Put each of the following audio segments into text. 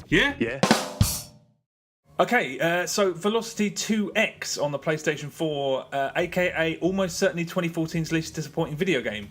Yeah? Yeah. Okay, so Velocity 2X on the PlayStation 4, aka almost certainly 2014's least disappointing video game.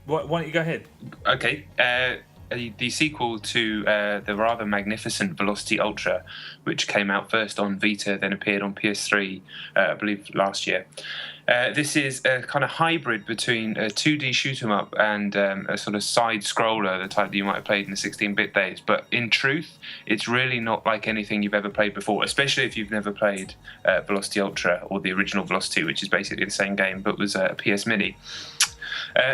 Why don't you go ahead? Okay. The sequel to the rather magnificent Velocity Ultra, which came out first on Vita, then appeared on PS3, I believe, last year. This is a kind of hybrid between a 2D shoot 'em up and a sort of side scroller, the type that you might have played in the 16-bit days. But in truth, it's really not like anything you've ever played before, especially if you've never played Velocity Ultra or the original Velocity, which is basically the same game but was a PS Mini.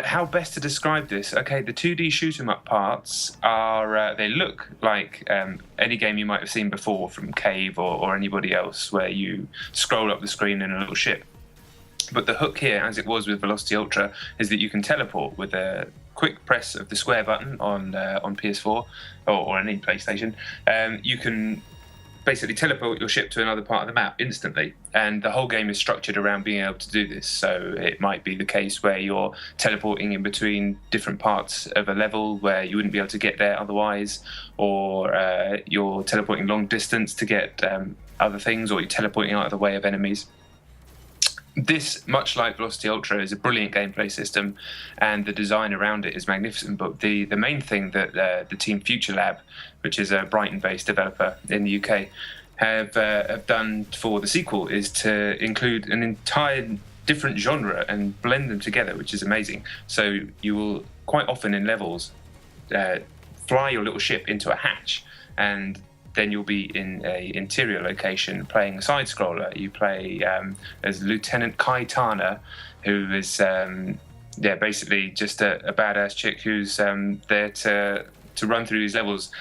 How best to describe this? Okay, the 2D shoot 'em up parts are they look like any game you might have seen before from Cave or anybody else, where you scroll up the screen in a little ship. But the hook here, as it was with Velocity Ultra, is that you can teleport with a quick press of the square button on PS4 or any PlayStation. You can basically teleport your ship to another part of the map instantly, and the whole game is structured around being able to do this. So it might be the case where you're teleporting in between different parts of a level where you wouldn't be able to get there otherwise, or you're teleporting long distance to get other things, or you're teleporting out of the way of enemies. This, much like Velocity Ultra, is a brilliant gameplay system, and the design around it is magnificent. But the main thing that the team Future Lab, which is a Brighton-based developer in the UK, have done for the sequel is to include an entire different genre and blend them together, which is amazing. So you will quite often in levels fly your little ship into a hatch, and then you'll be in a interior location playing a side scroller. You play as Lieutenant Kai Tana, who is basically just a badass chick who's there to run through these levels,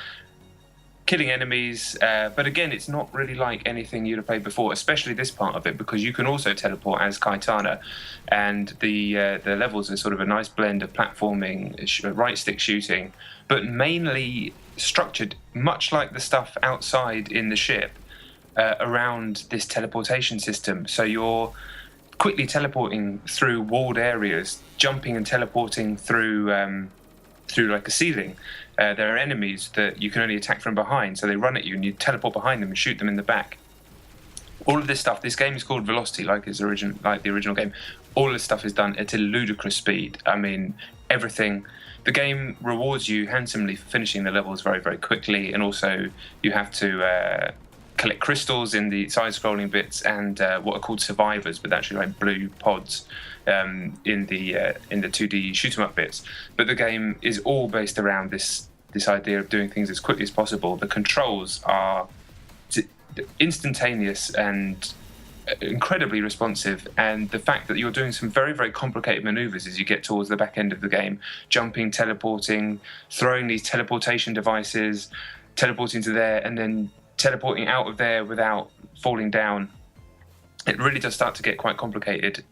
killing enemies. But again, it's not really like anything you'd have played before, especially this part of it, because you can also teleport as Kai Tana, and the levels are sort of a nice blend of platforming, right stick shooting, but mainly structured much like the stuff outside in the ship around this teleportation system. So you're quickly teleporting through walled areas, jumping and teleporting through like a ceiling. There are enemies that you can only attack from behind, so they run at you and you teleport behind them and shoot them in the back. All of this stuff, this game is called Velocity, like the original game. All of this stuff is done at a ludicrous speed. I mean, everything. The game rewards you handsomely for finishing the levels very, very quickly, and also you have to collect crystals in the side-scrolling bits and what are called survivors, but actually like blue pods in the 2D shoot-'em-up bits. But the game is all based around this idea of doing things as quickly as possible. The controls are instantaneous and incredibly responsive, and the fact that you're doing some very, very complicated maneuvers as you get towards the back end of the game, jumping, teleporting, throwing these teleportation devices, teleporting to there and then teleporting out of there without falling down. It really does start to get quite complicated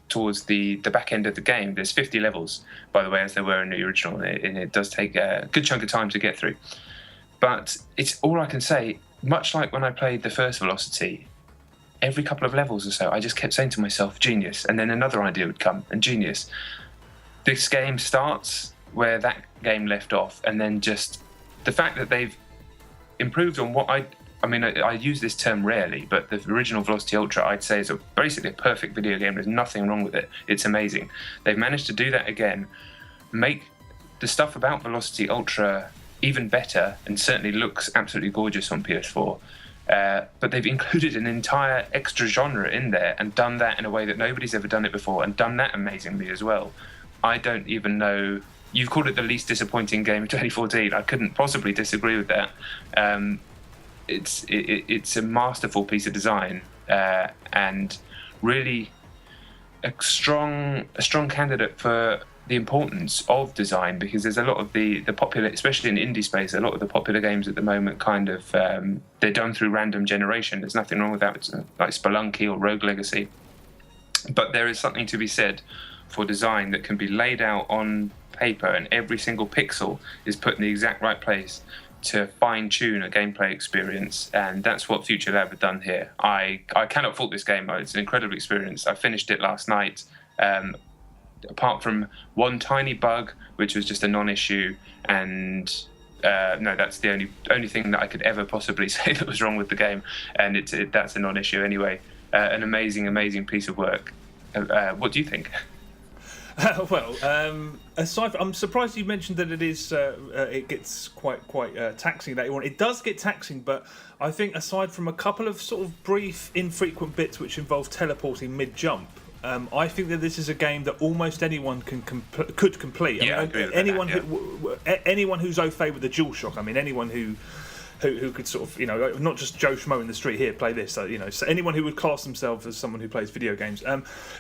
towards the back end of the game. There's 50 levels, by the way, as there were in the original, and it does take a good chunk of time to get through. But it's all I can say, much like when I played the first Velocity, every couple of levels or so, I just kept saying to myself, genius, and then another idea would come, and genius. This game starts where that game left off, and then just the fact that they've improved on what I mean, I use this term rarely, but the original Velocity Ultra, I'd say, is basically a perfect video game. There's nothing wrong with it. It's amazing. They've managed to do that again, make the stuff about Velocity Ultra even better, and certainly looks absolutely gorgeous on PS4. But they've included an entire extra genre in there and done that in a way that nobody's ever done it before, and done that amazingly as well. I don't even know. You've called it the least disappointing game of 2014. I couldn't possibly disagree with that. It's a masterful piece of design, and really a strong candidate for the importance of design, because there's a lot of the popular, especially in indie space, a lot of the popular games at the moment kind of they're done through random generation. There's nothing wrong with that. It's like Spelunky or Rogue Legacy, but there is something to be said for design that can be laid out on paper, and every single pixel is put in the exact right place to fine-tune a gameplay experience, and that's what Future Lab have done here. I cannot fault this game. It's an incredible experience. I finished it last night. Apart from one tiny bug, which was just a non-issue, and no, that's the only thing that I could ever possibly say that was wrong with the game, and that's a non-issue anyway. An amazing piece of work. What do you think? Aside from, I'm surprised you mentioned that it gets quite taxing that you want. It does get taxing, but I think aside from a couple of sort of brief, infrequent bits which involve teleporting mid-jump, I think that this is a game that almost anyone could complete. Yeah, I mean, anyone who's au fait with the DualShock. I mean, anyone who could sort of, not just Joe Schmo in the street here play this. So, so anyone who would class themselves as someone who plays video games.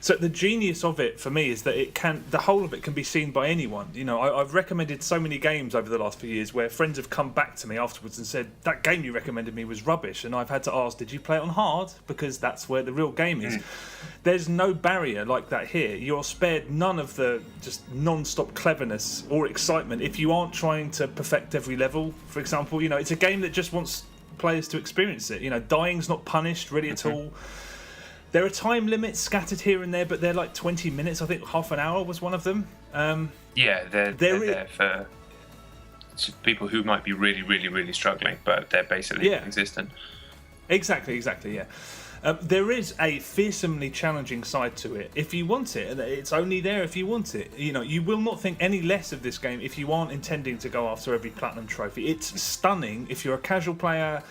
So the genius of it for me is that the whole of it can be seen by anyone. I've recommended so many games over the last few years where friends have come back to me afterwards and said that game you recommended me was rubbish, and I've had to ask, did you play it on hard? Because that's where the real game is. There's no barrier like that here. You're spared none of the just non-stop cleverness or excitement if you aren't trying to perfect every level. For example, it's a game that just wants players to experience it. Dying's not punished really at all. There are time limits scattered here and there, but they're like 20 minutes. I think half an hour was one of them. They're there for people who might be really, really, really struggling, but they're basically consistent. Exactly, yeah. There is a fearsomely challenging side to it if you want it, and it's only there if you want it. You will not think any less of this game if you aren't intending to go after every platinum trophy. It's stunning if you're a casual player,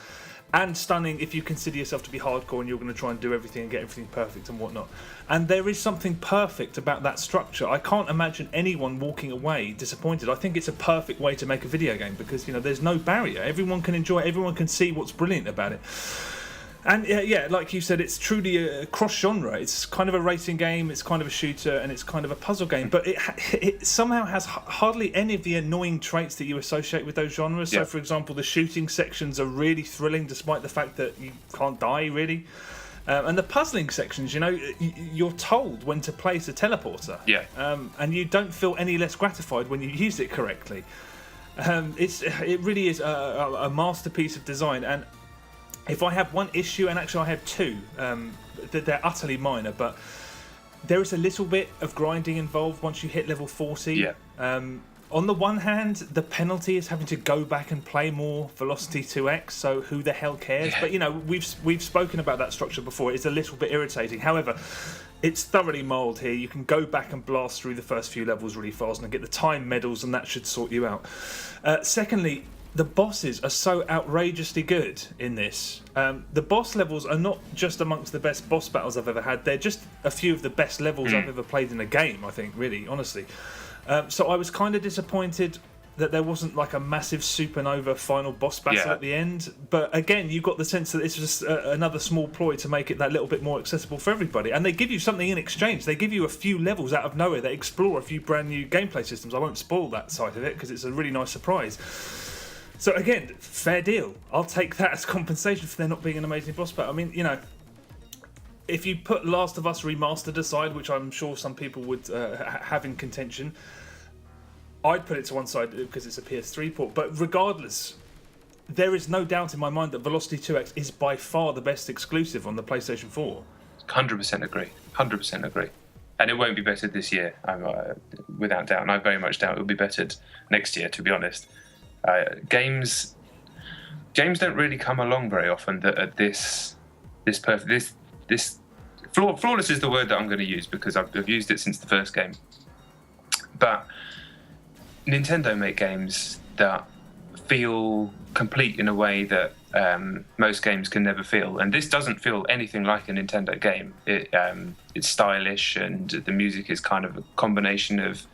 and stunning if you consider yourself to be hardcore and you're going to try and do everything and get everything perfect and whatnot. And there is something perfect about that structure. I can't imagine anyone walking away disappointed. I think it's a perfect way to make a video game because there's no barrier. Everyone can enjoy it. Everyone can see what's brilliant about it. And like you said, it's truly a cross-genre. It's kind of a racing game, it's kind of a shooter, and it's kind of a puzzle game. But it somehow has hardly any of the annoying traits that you associate with those genres. So, for example, the shooting sections are really thrilling, despite the fact that you can't die, really. And the puzzling sections, you're told when to place a teleporter. Yeah. And you don't feel any less gratified when you use it correctly. It really is a masterpiece of design. And if I have one issue, and actually I have two, they're utterly minor, but there is a little bit of grinding involved once you hit level 40. Yeah. On the one hand, the penalty is having to go back and play more Velocity 2X, so who the hell cares? Yeah. But, we've spoken about that structure before. It's a little bit irritating. However, it's thoroughly mild here. You can go back and blast through the first few levels really fast and get the time medals, and that should sort you out. Secondly, the bosses are so outrageously good in this. The boss levels are not just amongst the best boss battles I've ever had. They're just a few of the best levels I've ever played in a game, I think, really, honestly. So I was kind of disappointed that there wasn't like a massive supernova final boss battle at the end. But again, you got the sense that this was another small ploy to make it that little bit more accessible for everybody. And they give you something in exchange. They give you a few levels out of nowhere that explore a few brand new gameplay systems. I won't spoil that side of it because it's a really nice surprise. So again, fair deal. I'll take that as compensation for there not being an amazing boss battle. I mean, if you put Last of Us Remastered aside, which I'm sure some people would have in contention, I'd put it to one side because it's a PS3 port. But regardless, there is no doubt in my mind that Velocity 2X is by far the best exclusive on the PlayStation 4. 100% agree. 100% agree. And it won't be bettered this year, without doubt. And I very much doubt it will be bettered next year, to be honest. Games don't really come along very often that are this perfect. Flawless is the word that I'm going to use because I've used it since the first game. But Nintendo make games that feel complete in a way that most games can never feel, and this doesn't feel anything like a Nintendo game. It's stylish, and the music is kind of a combination of.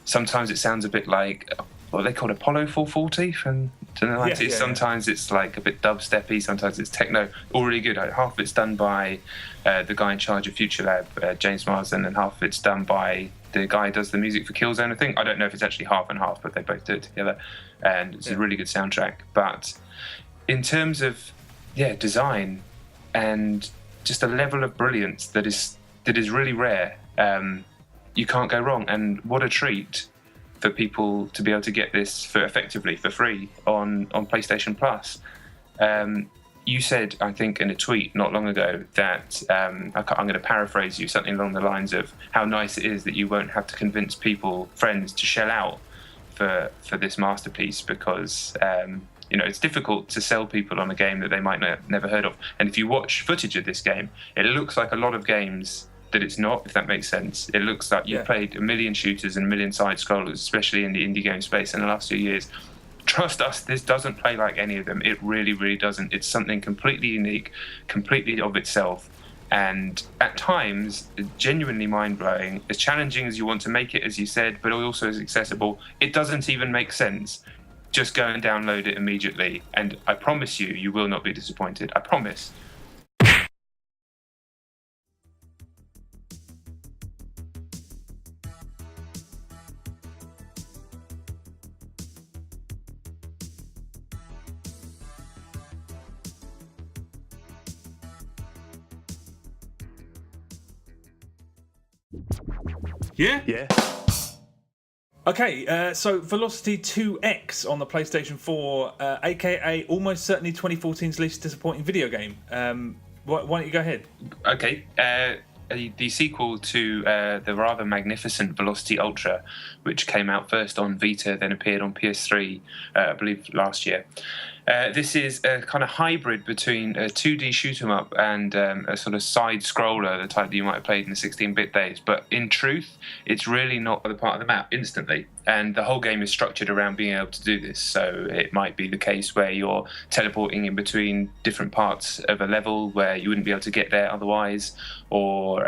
Sometimes it sounds a bit like what they call Apollo 440 from the 90s. Sometimes it's like a bit dubsteppy, sometimes it's techno. All really good. Half of it's done by the guy in charge of Future Lab, James Marsden, and half of it's done by the guy who does the music for Killzone, I think. I don't know if it's actually half and half, but they both do it together. And it's a really good soundtrack. But in terms of design and just a level of brilliance that is really rare, you can't go wrong. And what a treat for people to be able to get this effectively for free on PlayStation Plus. You said, I think, in a tweet not long ago that I'm going to paraphrase you, something along the lines of how nice it is that you won't have to convince friends to shell out for this masterpiece because it's difficult to sell people on a game that they might never heard of. And if you watch footage of this game, it looks like a lot of games that it's not, if that makes sense. It looks like you've played a million shooters and a million side scrollers, especially in the indie game space in the last few years. Trust us, this doesn't play like any of them. It really, really doesn't. It's something completely unique, completely of itself, and at times genuinely mind-blowing. As challenging as you want to make it, as you said, but also as accessible. It doesn't even make sense. Just go and download it immediately, and I promise you will not be disappointed. I promise. Yeah. Okay, so Velocity 2X on the PlayStation 4, aka almost certainly 2014's least disappointing video game. Why don't you go ahead? Okay, the sequel to the rather magnificent Velocity Ultra, which came out first on Vita, then appeared on PS3, I believe last year. This is a kind of hybrid between a 2D shoot 'em up and a sort of side scroller, the type that you might have played in the 16-bit days. But in truth, it's really not the part of the map instantly. And the whole game is structured around being able to do this. So it might be the case where you're teleporting in between different parts of a level where you wouldn't be able to get there otherwise, or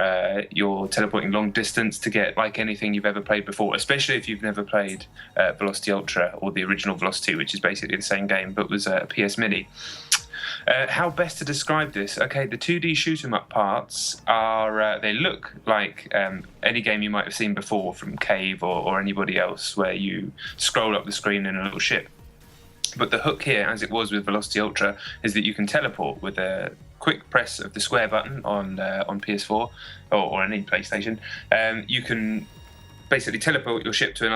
you're teleporting long distance to get like anything you've ever played before, especially if you've never played Velocity Ultra or the original Velocity, which is basically the same game but was a PS Mini. How best to describe this? Okay, the 2D shoot 'em up parts are they look like any game you might have seen before from Cave or anybody else, where you scroll up the screen in a little ship. But the hook here, as it was with Velocity Ultra, is that you can teleport with a quick press of the square button on PS4 or any PlayStation. You can basically teleport your ship to another